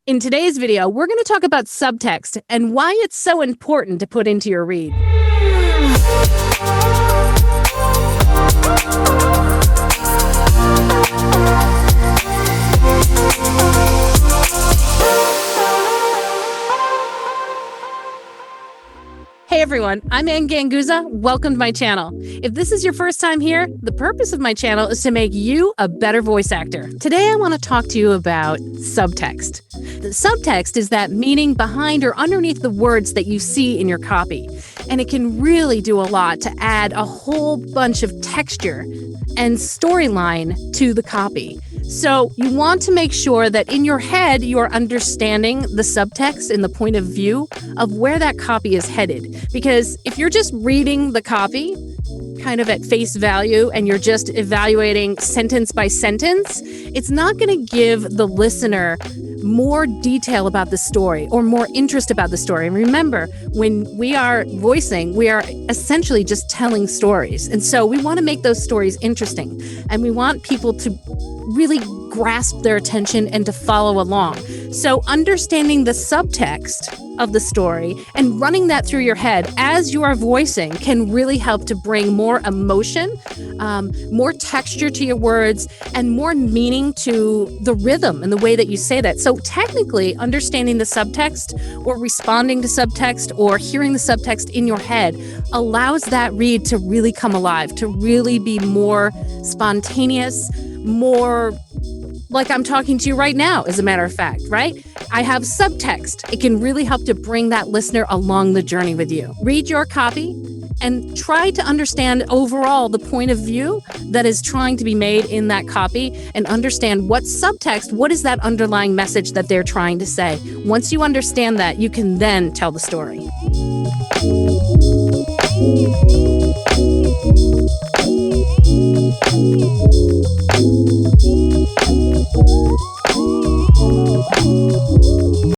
In today's video, we're going to talk about subtext and why it's so important to put into your read. Hey everyone, I'm Anne Ganguzza. Welcome to my channel. If this is your first time here, the purpose of my channel is to make you a better voice actor. Today I want to talk to you about subtext. The subtext is that meaning behind or underneath the words that you see in your copy. And it can really do a lot to add a whole bunch of texture and storyline to the copy. So you want to make sure that in your head, you're understanding the subtext and the point of view of where that copy is headed. Because if you're just reading the copy kind of at face value and you're just evaluating sentence by sentence, it's not going to give the listener more detail about the story or more interest about the story. And remember, when we are voicing, we are essentially just telling stories. And so we want to make those stories interesting. And we want people to really grasp their attention and to follow along. So understanding the subtext of the story and running that through your head as you are voicing can really help to bring more emotion, more texture to your words, and more meaning to the rhythm and the way that you say that. So technically, understanding the subtext or responding to subtext or hearing the subtext in your head allows that read to really come alive, to really be more spontaneous, more like I'm talking to you right now, as a matter of fact, right? I have subtext. It can really help to bring that listener along the journey with you. Read your copy and try to understand overall the point of view that is trying to be made in that copy and understand what subtext, what is that underlying message that they're trying to say. Once you understand that, you can then tell the story.